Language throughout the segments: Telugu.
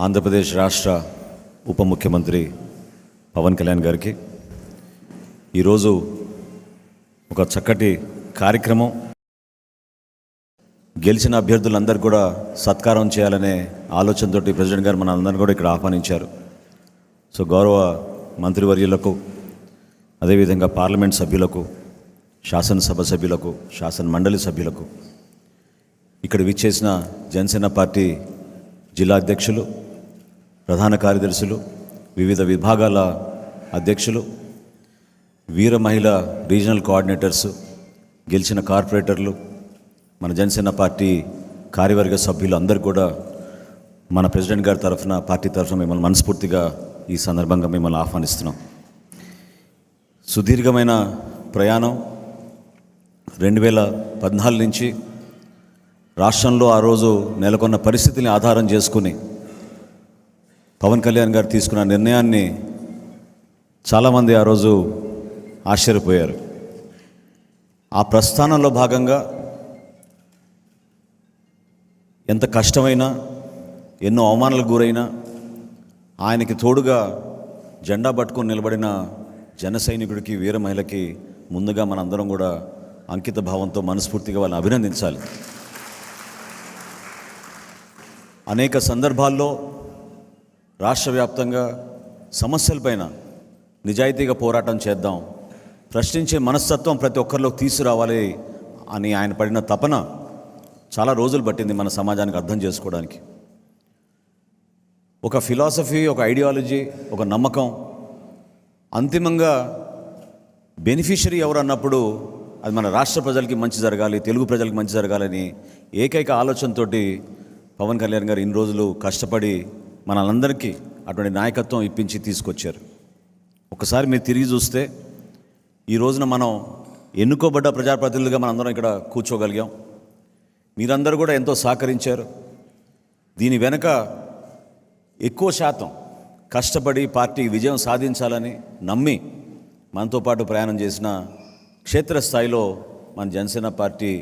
ఆంధ్రప్రదేశ్ రాష్ట్ర ఉప ముఖ్యమంత్రి పవన్ కళ్యాణ్ గారికి ఈరోజు ఒక చక్కటి కార్యక్రమం, గెలిచిన అభ్యర్థులందరూ కూడా సత్కారం చేయాలనే ఆలోచనతో ప్రెసిడెంట్ గారు మన అందరినీ కూడా ఇక్కడ ఆహ్వానించారు. సో గౌరవ మంత్రివర్యులకు, అదేవిధంగా పార్లమెంట్ సభ్యులకు, శాసనసభ సభ్యులకు, శాసన మండలి సభ్యులకు, ఇక్కడ విచ్చేసిన జనసేన పార్టీ జిల్లా అధ్యక్షులు, ప్రధాన కార్యదర్శులు, వివిధ విభాగాల అధ్యక్షులు, వీర మహిళ రీజనల్ కోఆర్డినేటర్స్, గెలిచిన కార్పొరేటర్లు, మన జనసేన పార్టీ కార్యవర్గ సభ్యులు అందరూ కూడా మన ప్రెసిడెంట్ గారి తరఫున, పార్టీ తరఫున మిమ్మల్ని మనస్ఫూర్తిగా ఈ సందర్భంగా మిమ్మల్ని ఆహ్వానిస్తున్నాం. సుదీర్ఘమైన ప్రయాణం 2014 నుంచి రాష్ట్రంలో ఆ రోజు నెలకొన్న పరిస్థితిని ఆధారం చేసుకుని పవన్ కళ్యాణ్ గారు తీసుకున్న నిర్ణయాన్ని చాలామంది ఆ రోజు ఆశ్చర్యపోయారు. ఆ ప్రస్థానంలో భాగంగా ఎంత కష్టమైనా, ఎన్నో అవమానాలకు గురైనా ఆయనకి తోడుగా జెండా పట్టుకొని నిలబడిన జన సైనికుడికి, వీర మహిళకి ముందుగా మనందరం కూడా అంకిత భావంతో మనస్ఫూర్తిగా వాళ్ళని అభినందించాలి. అనేక సందర్భాల్లో రాష్ట్ర వ్యాప్తంగా సమస్యలపైన నిజాయితీగా పోరాటం చేద్దాం, ప్రశ్నించే మనస్తత్వం ప్రతి ఒక్కరిలో తీసుకురావాలి అని ఆయన పడిన తపన చాలా రోజులు పట్టింది మన సమాజానికి అర్థం చేసుకోవడానికి. ఒక ఫిలాసఫీ, ఒక ఐడియాలజీ, ఒక నమ్మకం, అంతిమంగా బెనిఫిషరీ ఎవరు అన్నప్పుడు అది మన రాష్ట్ర ప్రజలకి మంచి జరగాలి, తెలుగు ప్రజలకి మంచి జరగాలని ఏకైక ఆలోచనతోటి పవన్ కళ్యాణ్ గారు ఇన్ని రోజులు కష్టపడి మనందరికీ అటువంటి నాయకత్వం ఇప్పించి తీసుకొచ్చారు. ఒకసారి మీరు తిరిగి చూస్తే ఈ రోజున మనం ఎన్నుకోబడ్డ ప్రజాప్రతినిధులుగా మనందరం ఇక్కడ కూర్చోగలిగాం. మీరందరూ కూడా ఎంతో సహకరించారు. దీని వెనుక ఎక్కువ శాతం కష్టపడి పార్టీ విజయం సాధించాలని నమ్మి మనతో పాటు ప్రయాణం చేసిన క్షేత్రస్థాయిలో మన జనసేన పార్టీ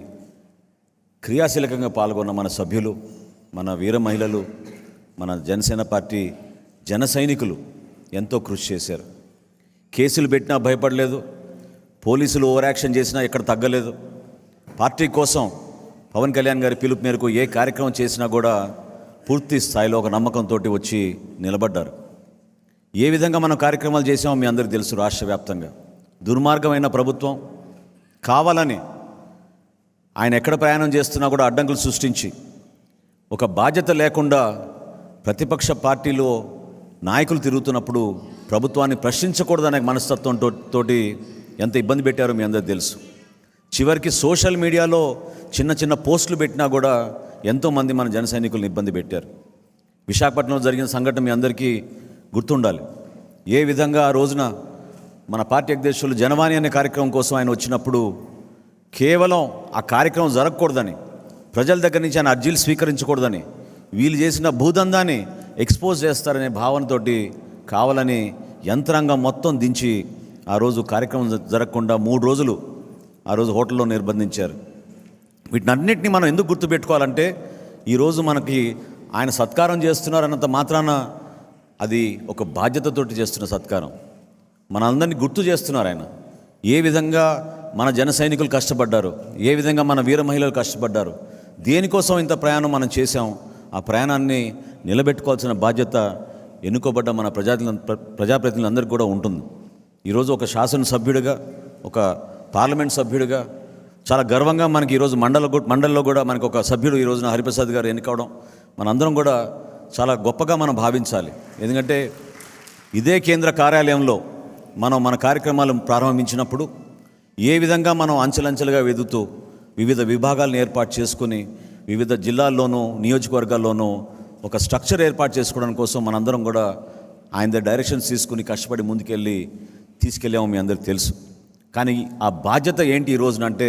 క్రియాశీలకంగా పాల్గొన్న మన సభ్యులు, మన వీర మహిళలు, మన జనసేన పార్టీ జన సైనికులు ఎంతో కృషి చేశారు. కేసులు పెట్టినా భయపడలేదు, పోలీసులు ఓవర్ యాక్షన్ చేసినా ఎక్కడ తగ్గలేదు. పార్టీ కోసం పవన్ కళ్యాణ్ గారి పిలుపు మేరకు ఏ కార్యక్రమం చేసినా కూడా పూర్తి స్థాయిలో ఒక నమ్మకంతో వచ్చి నిలబడ్డారు. ఏ విధంగా మనం కార్యక్రమాలు చేసామో మీ అందరికీ తెలుసు. రాష్ట్ర వ్యాప్తంగా దుర్మార్గమైన ప్రభుత్వం కావాలని ఆయన ఎక్కడ ప్రయాణం చేస్తున్నా కూడా అడ్డంకులు సృష్టించి, ఒక బాధ్యత లేకుండా ప్రతిపక్ష పార్టీలో నాయకులు తిరుగుతున్నప్పుడు ప్రభుత్వాన్ని ప్రశ్నించకూడదనే మనస్తత్వంతో ఎంత ఇబ్బంది పెట్టారో మీ అందరికీ తెలుసు. చివరికి సోషల్ మీడియాలో చిన్న చిన్న పోస్టులు పెట్టినా కూడా ఎంతోమంది మన జన సైనికులను ఇబ్బంది పెట్టారు. విశాఖపట్నంలో జరిగిన సంఘటన మీ అందరికీ గుర్తుండాలి. ఏ విధంగా ఆ రోజున మన పార్టీ అధ్యక్షులు జనవాణి అనే కార్యక్రమం కోసం ఆయన వచ్చినప్పుడు కేవలం ఆ కార్యక్రమం జరగకూడదని, ప్రజల దగ్గర నుంచి ఆయన అర్జీలు స్వీకరించకూడదని, వీళ్ళు చేసిన భూదందాన్ని ఎక్స్పోజ్ చేస్తారనే భావనతోటి కావాలని యంత్రాంగం మొత్తం దించి ఆ రోజు కార్యక్రమం జరగకుండా 3 రోజులు ఆ రోజు హోటల్లో నిర్బంధించారు. వీటినన్నింటినీ మనం ఎందుకు గుర్తుపెట్టుకోవాలంటే, ఈరోజు మనకి ఆయన సత్కారం చేస్తున్నారన్నంత మాత్రాన అది ఒక బాధ్యతతోటి చేస్తున్న సత్కారం. మనందరినీ గుర్తు చేస్తున్నారు ఆయన. ఏ విధంగా మన జన సైనికులు కష్టపడ్డారు, ఏ విధంగా మన వీర మహిళలు కష్టపడ్డారు, దేనికోసం ఇంత ప్రయాణం మనం చేశాం. ఆ ప్రయాణాన్ని నిలబెట్టుకోవాల్సిన బాధ్యత ఎన్నుకోబడ్డ మన ప్రజాప్రతినిధులందరికీ కూడా ఉంటుంది. ఈరోజు ఒక శాసనసభ్యుడిగా, ఒక పార్లమెంట్ సభ్యుడిగా చాలా గర్వంగా మనకి ఈరోజు మండలిలో కూడా మనకు ఒక సభ్యుడు ఈ రోజున హరిప్రసాద్ గారు ఎన్నుకోవడం మనందరం కూడా చాలా గొప్పగా మనం భావించాలి. ఎందుకంటే ఇదే కేంద్ర కార్యాలయంలో మనం మన కార్యక్రమాలు ప్రారంభించినప్పుడు ఏ విధంగా మనం అంచెలంచెలుగా వెదుగుతూ వివిధ విభాగాలను ఏర్పాటు చేసుకుని వివిధ జిల్లాల్లోనూ నియోజకవర్గాల్లోనూ ఒక స్ట్రక్చర్ ఏర్పాటు చేసుకోవడం కోసం మనందరం కూడా ఆయన డైరెక్షన్స్ తీసుకుని కష్టపడి ముందుకెళ్ళి తీసుకెళ్ళాము, మీ అందరికీ తెలుసు. కానీ ఆ బాధ్యత ఏంటి ఈ రోజున అంటే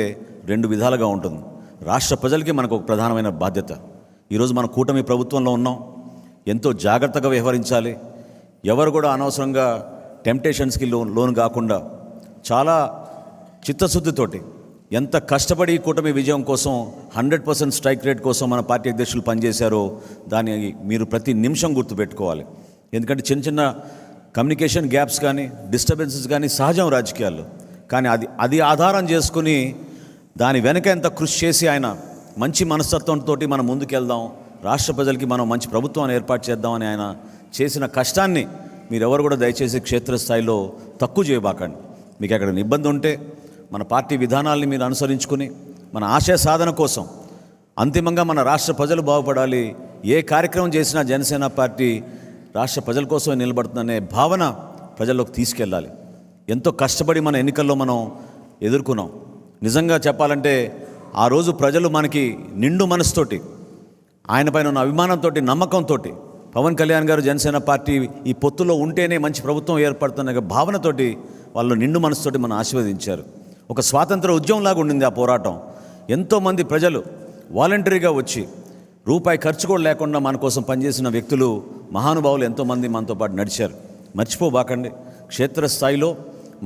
2 విధాలుగా ఉంటుంది. రాష్ట్ర ప్రజలకి మనకు ఒక ప్రధానమైన బాధ్యత. ఈరోజు మన కూటమి ప్రభుత్వంలో ఉన్నాం, ఎంతో జాగ్రత్తగా వ్యవహరించాలి. ఎవరు కూడా అనవసరంగా టెంప్టేషన్స్కి లోను కాకుండా చాలా చిత్తశుద్ధితోటి ఎంత కష్టపడి ఈ కూటమి విజయం కోసం 100% స్ట్రైక్ రేట్ కోసం మన పార్టీ అధ్యక్షులు పనిచేశారో దాన్ని మీరు ప్రతి నిమిషం గుర్తుపెట్టుకోవాలి. ఎందుకంటే చిన్న చిన్న కమ్యూనికేషన్ గ్యాప్స్ కానీ డిస్టర్బెన్సెస్ కానీ సహజం రాజకీయాల్లో, కానీ అది ఆధారం చేసుకుని దాని వెనక ఎంత కృషి చేసి ఆయన మంచి మనస్తత్వంతో మనం ముందుకెళ్దాం, రాష్ట్ర ప్రజలకి మనం మంచి ప్రభుత్వాన్ని ఏర్పాటు చేద్దామని ఆయన చేసిన కష్టాన్ని మీరెవరు కూడా దయచేసి క్షేత్రస్థాయిలో తక్కువ చేయబాకండి. మీకు ఎక్కడ ఇబ్బంది ఉంటే మన పార్టీ విధానాల్ని మీరు అనుసరించుకుని మన ఆశయ సాధన కోసం అంతిమంగా మన రాష్ట్ర ప్రజలు బాగుపడాలి, ఏ కార్యక్రమం చేసినా జనసేన పార్టీ రాష్ట్ర ప్రజల కోసమే నిలబడుతుందనే భావన ప్రజల్లోకి తీసుకెళ్ళాలి. ఎంతో కష్టపడి మన ఎన్నికల్లో మనం ఎదుర్కొన్నాం. నిజంగా చెప్పాలంటే ఆ రోజు ప్రజలు మనకి నిండు మనసుతోటి, ఆయన పైన ఉన్న అభిమానంతో, నమ్మకంతో, పవన్ కళ్యాణ్ గారు జనసేన పార్టీ ఈ పొత్తులో ఉంటేనే మంచి ప్రభుత్వం ఏర్పడుతున్న భావనతోటి వాళ్ళు నిండు మనసుతోటి మనం ఆశీర్వదించారు. ఒక స్వాతంత్ర ఉద్యమంలాగా ఉండింది ఆ పోరాటం. ఎంతోమంది ప్రజలు వాలంటరీగా వచ్చి రూపాయి ఖర్చు కూడా లేకుండా మన కోసం పనిచేసిన వ్యక్తులు, మహానుభావులు ఎంతోమంది మనతో పాటు నడిచారు. మర్చిపోబాకండి. క్షేత్రస్థాయిలో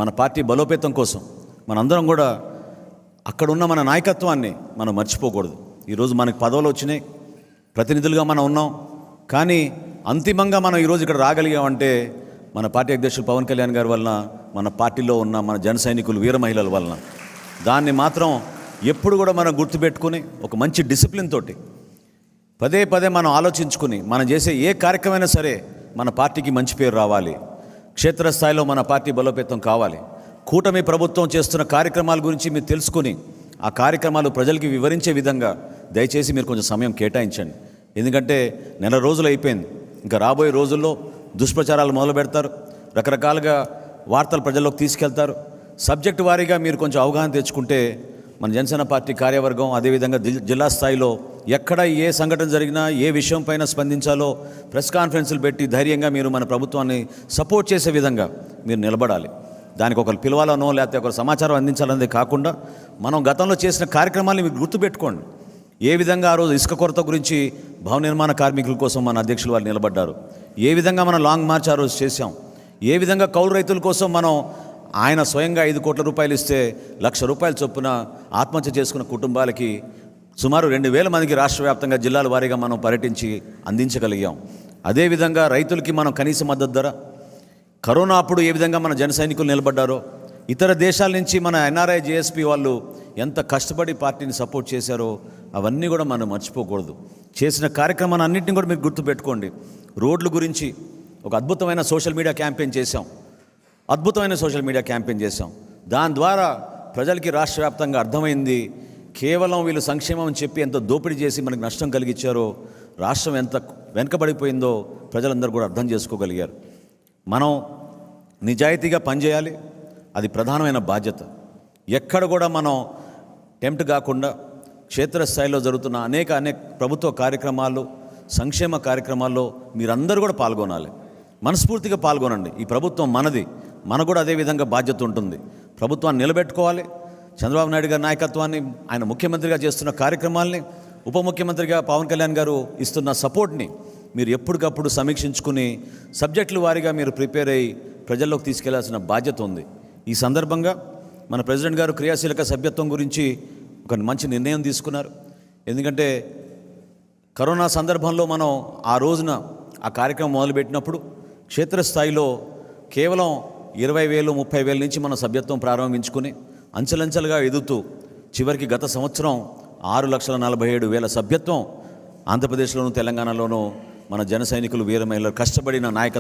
మన పార్టీ బలోపేతం కోసం మనందరం కూడా అక్కడున్న మన నాయకత్వాన్ని మనం మర్చిపోకూడదు. ఈరోజు మనకు పదవులు వచ్చినాయి, ప్రతినిధులుగా మనం ఉన్నాం, కానీ అంతిమంగా మనం ఈరోజు ఇక్కడ రాగలిగామంటే మన పార్టీ అధ్యక్షులు పవన్ కళ్యాణ్ గారి వలన, మన పార్టీలో ఉన్న మన జన సైనికులు, వీర మహిళల వలన. దాన్ని మాత్రం ఎప్పుడు కూడా మనం గుర్తుపెట్టుకుని ఒక మంచి డిసిప్లిన్ తోటి పదే పదే మనం ఆలోచించుకుని మనం చేసే ఏ కార్యక్రమైనా సరే మన పార్టీకి మంచి పేరు రావాలి, క్షేత్రస్థాయిలో మన పార్టీ బలోపేతం కావాలి. కూటమి ప్రభుత్వం చేస్తున్న కార్యక్రమాల గురించి మీరు తెలుసుకుని ఆ కార్యక్రమాలు ప్రజలకి వివరించే విధంగా దయచేసి మీరు కొంచెం సమయం కేటాయించండి. ఎందుకంటే నెల రోజులు అయిపోయింది, ఇంకా రాబోయే రోజుల్లో దుష్ప్రచారాలు మొదలు పెడతారు, రకరకాలుగా వార్తలు ప్రజల్లోకి తీసుకెళ్తారు. సబ్జెక్టు వారీగా మీరు కొంచెం అవగాహన తెచ్చుకుంటే మన జనసేన పార్టీ కార్యవర్గం, అదేవిధంగా జిల్లా స్థాయిలో ఎక్కడ ఏ సంఘటన జరిగినా ఏ విషయం పైన స్పందించాలో ప్రెస్ కాన్ఫరెన్సులు పెట్టి ధైర్యంగా మీరు మన ప్రభుత్వాన్ని సపోర్ట్ చేసే విధంగా మీరు నిలబడాలి. దానికి ఒకరు పిలవాలనో లేకపోతే ఒకరు సమాచారం అందించాలనేది కాకుండా మనం గతంలో చేసిన కార్యక్రమాన్ని మీరు గుర్తుపెట్టుకోండి. ఏ విధంగా ఆ రోజు ఇసుక కొరత గురించి భవన నిర్మాణ కార్మికుల కోసం మన అధ్యక్షులు వాళ్ళు నిలబడ్డారు, ఏ విధంగా మనం లాంగ్ మార్చ్ ఆ రోజు చేశాం, ఏ విధంగా కౌలు రైతుల కోసం మనం ఆయన స్వయంగా 5 కోట్ల రూపాయలు ఇస్తే 1,00,000 రూపాయల చొప్పున ఆత్మహత్య చేసుకున్న కుటుంబాలకి సుమారు 2,000 మందికి రాష్ట్ర వ్యాప్తంగా జిల్లాల వారీగా మనం పర్యటించి అందించగలిగాం. అదేవిధంగా రైతులకి మనం కనీస మద్దతు ధర, కరోనా అప్పుడు ఏ విధంగా మన జన సైనికులు నిలబడ్డారో, ఇతర దేశాల నుంచి మన ఎన్ఆర్ఐ జేఎస్పీ వాళ్ళు ఎంత కష్టపడి పార్టీని సపోర్ట్ చేశారో అవన్నీ కూడా మనం మర్చిపోకూడదు. చేసిన కార్యక్రమాన్ని అన్నింటినీ కూడా మీరు గుర్తుపెట్టుకోండి. రోడ్ల గురించి ఒక అద్భుతమైన సోషల్ మీడియా క్యాంపెయిన్ చేశాం. దాని ద్వారా ప్రజలకి రాష్ట్ర వ్యాప్తంగా అర్థమైంది, కేవలం వీళ్ళు సంక్షేమం అని చెప్పి ఎంత దోపిడీ చేసి మనకు నష్టం కలిగించారో, రాష్ట్రం ఎంత వెనకబడిపోయిందో ప్రజలందరూ కూడా అర్థం చేసుకోగలిగారు. మనం నిజాయితీగా పనిచేయాలి, అది ప్రధానమైన బాధ్యత. ఎక్కడ కూడా మనం టెంప్ట్ కాకుండా క్షేత్రస్థాయిలో జరుగుతున్న అనేక ప్రభుత్వ కార్యక్రమాలు, సంక్షేమ కార్యక్రమాల్లో మీరందరూ కూడా పాల్గొనాలి, మనస్ఫూర్తిగా పాల్గొనండి. ఈ ప్రభుత్వం మనది, మనకు కూడా అదేవిధంగా బాధ్యత ఉంటుంది. ప్రభుత్వాన్ని నిలబెట్టుకోవాలి. చంద్రబాబు నాయుడు గారి నాయకత్వాన్ని, ఆయన ముఖ్యమంత్రిగా చేస్తున్న కార్యక్రమాల్ని, ఉప ముఖ్యమంత్రిగా పవన్ కళ్యాణ్ గారు ఇస్తున్న సపోర్ట్ని మీరు ఎప్పటికప్పుడు సమీక్షించుకుని సబ్జెక్టుల వారీగా మీరు ప్రిపేర్ అయ్యి ప్రజల్లోకి తీసుకెళ్లాల్సిన బాధ్యత ఉంది. ఈ సందర్భంగా మన ప్రెసిడెంట్ గారు క్రియాశీలక సభ్యత్వం గురించి ఒక మంచి నిర్ణయం తీసుకున్నారు. ఎందుకంటే కరోనా సందర్భంలో మనం ఆ రోజున ఆ కార్యక్రమం మొదలుపెట్టినప్పుడు క్షేత్రస్థాయిలో కేవలం 20,000, 30,000 నుంచి మనం సభ్యత్వం ప్రారంభించుకుని అంచెలంచెలుగా ఎదుగుతూ చివరికి గత సంవత్సరం 6,47,000 సభ్యత్వం ఆంధ్రప్రదేశ్లోను తెలంగాణలోనూ మన జన సైనికులు, వీర మహిళలు కష్టపడిన నాయకత్వం